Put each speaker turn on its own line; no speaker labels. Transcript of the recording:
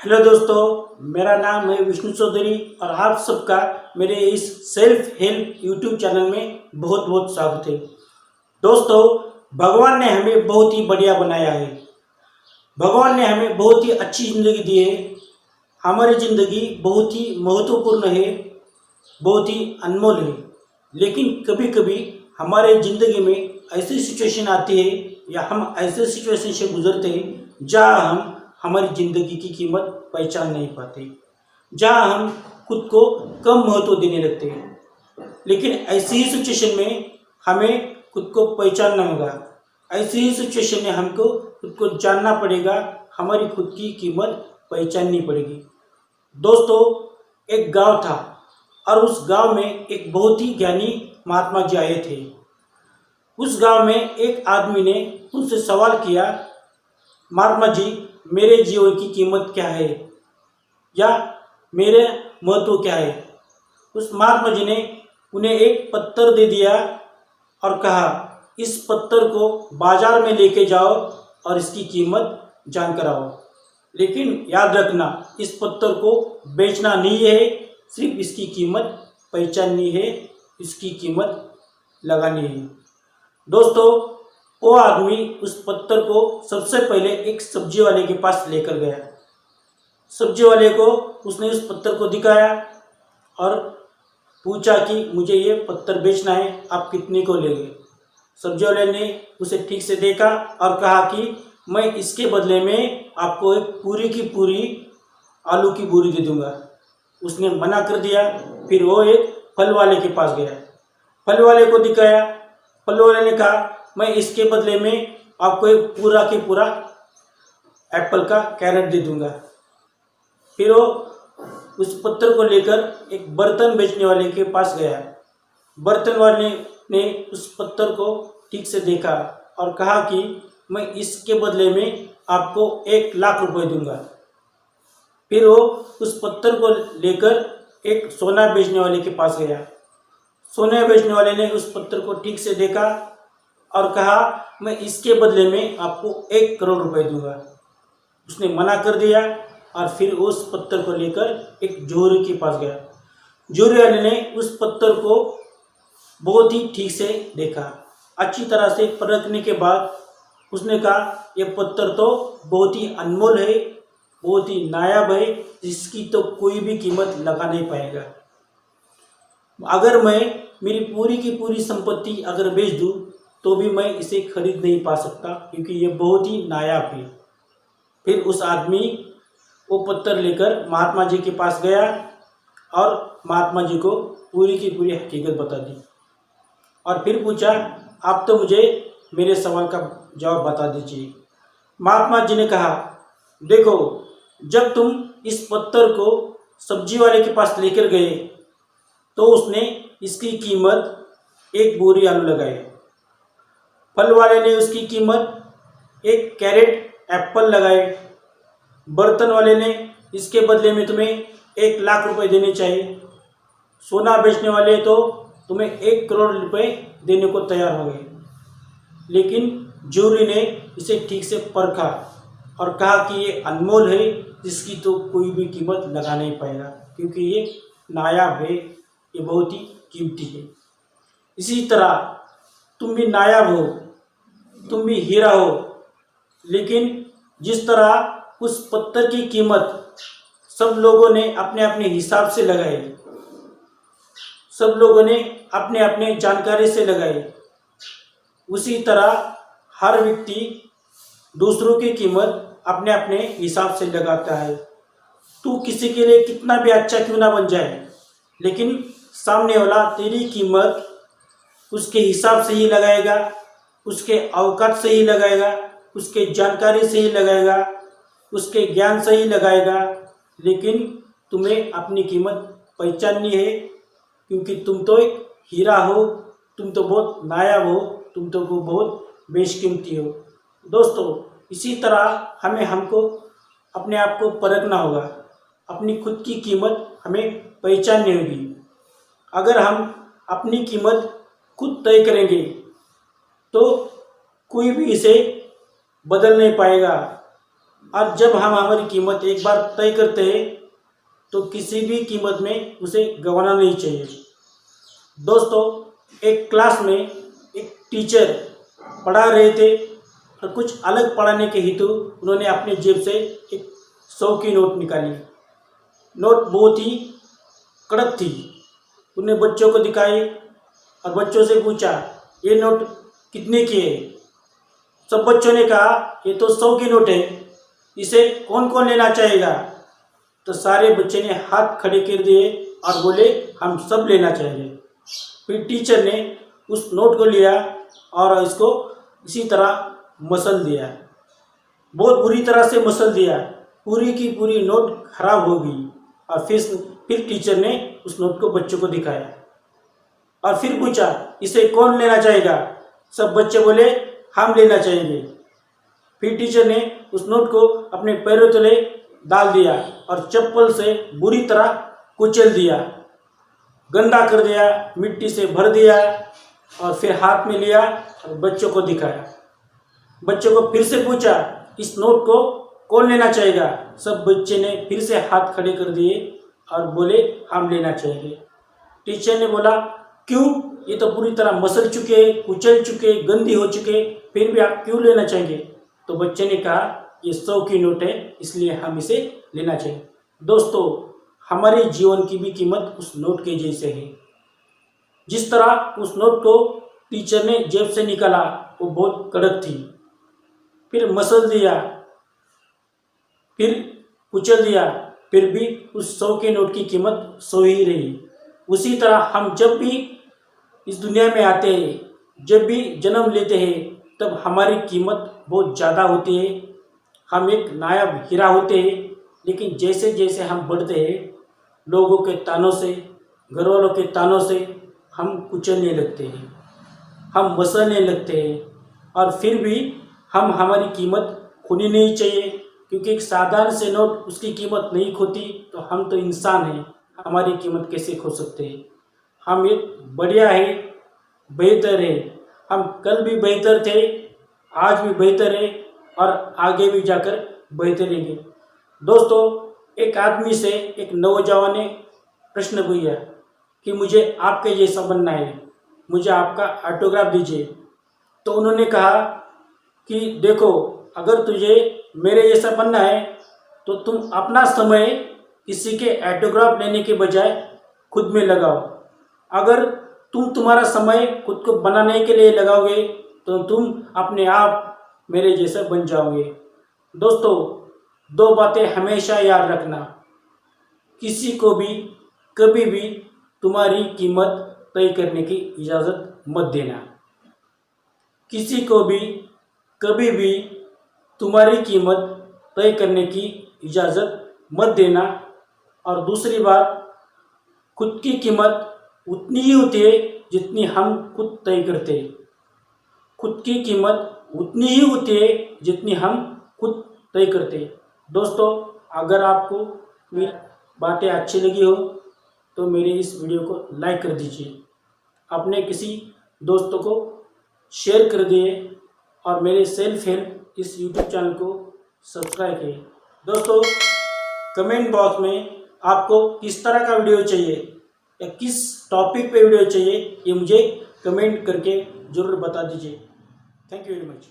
Hello दोस्तों, मेरा नाम है विष्णु चौधरी और आप सबका मेरे इस सेल्फ हेल्प यूट्यूब चैनल में बहुत बहुत स्वागत है। दोस्तों, भगवान ने हमें बहुत ही बढ़िया बनाया है। भगवान ने हमें बहुत ही अच्छी ज़िंदगी दी है। हमारी ज़िंदगी बहुत ही महत्वपूर्ण है, बहुत ही अनमोल है। लेकिन कभी कभी हमारे ज़िंदगी में ऐसी सिचुएशन आती है या हम ऐसे सिचुएशन से गुजरते हैं जहाँ हम हमारी ज़िंदगी की कीमत पहचान नहीं पाते, जहाँ हम खुद को कम महत्व देने लगते हैं। लेकिन ऐसी ही सिचुएशन में हमें खुद को पहचानना होगा। ऐसी ही सिचुएशन में हमको खुद को जानना पड़ेगा, हमारी खुद की कीमत पहचाननी पड़ेगी। दोस्तों, एक गांव था और उस गांव में एक बहुत ही ज्ञानी महात्मा जी आए थे। उस गांव में एक आदमी ने उनसे सवाल किया, महात्मा जी, मेरे जीवन की कीमत क्या है या मेरे महत्व क्या है। उस महात्मा जी ने उन्हें एक पत्थर दे दिया और कहा, इस पत्थर को बाजार में लेके जाओ और इसकी कीमत जान कर आओ। लेकिन याद रखना, इस पत्थर को बेचना नहीं है, सिर्फ इसकी कीमत पहचाननी है, इसकी कीमत लगानी है। दोस्तों, वो आदमी उस पत्थर को सबसे पहले एक सब्जी वाले के पास लेकर गया। सब्जी वाले को उसने उस पत्थर को दिखाया और पूछा कि मुझे ये पत्थर बेचना है, आप कितने को लेंगे। सब्जी वाले ने उसे ठीक से देखा और कहा कि मैं इसके बदले में आपको एक पूरी की पूरी आलू की बोरी दे दूंगा। उसने मना कर दिया। फिर वो एक फल वाले के पास गया, फल वाले को दिखाया। फल वाले ने कहा, मैं इसके बदले में आपको एक पूरा के पूरा एप्पल का कैरेट दे दूंगा। फिर वो उस पत्थर को लेकर एक बर्तन बेचने वाले के पास गया। बर्तन वाले ने उस पत्थर को ठीक से देखा और कहा कि मैं इसके बदले में आपको 1,00,000 रुपए दूंगा। फिर वो उस पत्थर को लेकर एक सोना बेचने वाले के पास गया। सोना बेचने वाले ने उस पत्थर को ठीक से देखा और कहा, मैं इसके बदले में आपको 1 करोड़ रुपए दूंगा। उसने मना कर दिया और फिर उस पत्थर को लेकर एक जोहरी के पास गया। जोहरी वाले ने उस पत्थर को बहुत ही ठीक से देखा। अच्छी तरह से परखने के बाद उसने कहा, यह पत्थर तो बहुत ही अनमोल है, बहुत ही नायाब है, जिसकी तो कोई भी कीमत लगा नहीं पाएगा। अगर मैं मेरी पूरी की पूरी संपत्ति अगर बेच दूँ तो भी मैं इसे खरीद नहीं पा सकता, क्योंकि ये बहुत ही नायाब है। फिर उस आदमी वो पत्थर लेकर महात्मा जी के पास गया और महात्मा जी को पूरी की पूरी हकीकत बता दी और फिर पूछा, आप तो मुझे मेरे सवाल का जवाब बता दीजिए। महात्मा जी ने कहा, देखो, जब तुम इस पत्थर को सब्जी वाले के पास लेकर गए तो उसने इसकी कीमत 1 बोरी आलू लगाए। फल वाले ने उसकी कीमत 1 कैरेट एप्पल लगाए। बर्तन वाले ने इसके बदले में तुम्हें 1,00,000 रुपए देने चाहिए। सोना बेचने वाले तो तुम्हें 1 करोड़ रुपए देने को तैयार हो गए। लेकिन जोहरी ने इसे ठीक से परखा और कहा कि ये अनमोल है, जिसकी तो कोई भी कीमत लगा नहीं पाएगा, क्योंकि ये नायाब है, ये बहुत ही कीमती है। इसी तरह तुम भी नायाब हो, तुम भी हीरा हो, लेकिन जिस तरह उस पत्थर की कीमत सब लोगों ने अपने अपने हिसाब से लगाई, सब लोगों ने अपने अपने जानकारी से लगाई, उसी तरह हर व्यक्ति दूसरों की कीमत अपने अपने हिसाब से लगाता है। तू किसी के लिए कितना भी अच्छा क्यों ना बन जाए, लेकिन सामने वाला तेरी कीमत उसके हिसाब से ही लगाएगा, उसके औकात से ही लगाएगा, उसके जानकारी से ही लगाएगा, उसके ज्ञान से ही लगाएगा। लेकिन तुम्हें अपनी कीमत पहचाननी है, क्योंकि तुम तो एक हीरा हो, तुम तो बहुत नायाब हो, तुम तो बहुत बेशकीमती हो। दोस्तों, इसी तरह हमको अपने आप को परखना होगा, अपनी खुद की कीमत हमें पहचाननी होगी। अगर हम अपनी कीमत खुद तय करेंगे तो कोई भी इसे बदल नहीं पाएगा। और जब हम हमारी कीमत एक बार तय करते हैं तो किसी भी कीमत में उसे गंवाना नहीं चाहिए। दोस्तों, एक क्लास में एक टीचर पढ़ा रहे थे और कुछ अलग पढ़ाने के हेतु उन्होंने अपने जेब से एक 100 की नोट निकाली। नोट बहुत ही कड़क थी। उन्हें बच्चों को दिखाई और बच्चों से पूछा, ये नोट कितने की है? सब बच्चों ने कहा, ये तो 100 की नोट है, इसे कौन कौन लेना चाहेगा? तो सारे बच्चे ने हाथ खड़े कर दिए और बोले, हम सब लेना चाहेंगे। फिर टीचर ने उस नोट को लिया और इसको इसी तरह मसल दिया, बहुत बुरी तरह से मसल दिया। पूरी की पूरी नोट खराब हो गई। और फिर टीचर ने उस नोट को बच्चों को दिखाया और फिर पूछा, इसे कौन लेना चाहेगा? सब बच्चे बोले, हम लेना चाहेंगे। फिर टीचर ने उस नोट को अपने पैरों तले डाल दिया और चप्पल से बुरी तरह कुचल दिया, गंदा कर दिया, मिट्टी से भर दिया और फिर हाथ में लिया और बच्चों को दिखाया। बच्चों को फिर से पूछा, इस नोट को कौन लेना चाहेगा? सब बच्चे ने फिर से हाथ खड़े कर दिए और बोले, हम लेना चाहेंगे। टीचर ने बोला, क्यों? ये तो पूरी तरह मसल चुके, कुचल चुके, गंदी हो चुके, फिर भी आप क्यों लेना चाहेंगे? तो बच्चे ने कहा, ये 100 की नोट है, इसलिए हम इसे लेना चाहिए। दोस्तों, हमारे जीवन की भी कीमत उस नोट के जैसे है। जिस तरह उस नोट को टीचर ने जेब से निकाला वो बहुत कड़क थी, फिर मसल दिया, फिर कुचल दिया, फिर भी उस 100 के नोट की कीमत 100 ही रही। उसी तरह हम जब भी इस दुनिया में आते हैं, जब भी जन्म लेते हैं, तब हमारी कीमत बहुत ज़्यादा होती है। हम एक नायाब हीरा होते हैं, लेकिन जैसे जैसे हम बढ़ते हैं, लोगों के तानों से, घर वालों के तानों से हम कुचलने लगते हैं, हम मसलने लगते हैं। और फिर भी हम हमारी कीमत खोनी नहीं चाहिए, क्योंकि एक साधारण से नोट उसकी कीमत नहीं खोती। तो हम तो इंसान हैं, हमारी कीमत कैसे खो सकते हैं? हम एक बढ़िया है, बेहतर है। हम कल भी बेहतर थे, आज भी बेहतर है और आगे भी जाकर बेहतर रहेंगे। दोस्तों, एक आदमी से एक नौजवान ने प्रश्न पूछा कि मुझे आपके जैसा बनना है, मुझे आपका ऑटोग्राफ दीजिए। तो उन्होंने कहा कि देखो, अगर तुझे मेरे जैसा बनना है तो तुम अपना समय किसी के ऑटोग्राफ लेने के बजाय खुद में लगाओ। अगर तुम तुम्हारा समय खुद को बनाने के लिए लगाओगे तो तुम अपने आप मेरे जैसा बन जाओगे। दोस्तों, 2 बातें हमेशा याद रखना, किसी को भी कभी भी तुम्हारी कीमत तय करने की इजाज़त मत देना। किसी को भी कभी भी तुम्हारी कीमत तय करने की इजाज़त मत देना। और दूसरी बात, खुद की कीमत उतनी ही होती है जितनी हम खुद तय करते हैं। खुद की कीमत उतनी ही होती है जितनी हम खुद तय करते हैं। दोस्तों, अगर आपको मेरी बातें अच्छी लगी हो तो मेरे इस वीडियो को लाइक कर दीजिए, अपने किसी दोस्तों को शेयर कर दिए और मेरे सेल्फ हेल्प इस यूट्यूब चैनल को सब्सक्राइब करिए। दोस्तों, कमेंट बॉक्स में आपको किस तरह का वीडियो चाहिए या किस टॉपिक पे वीडियो चाहिए, ये मुझे कमेंट करके ज़रूर बता दीजिए। Thank you very much.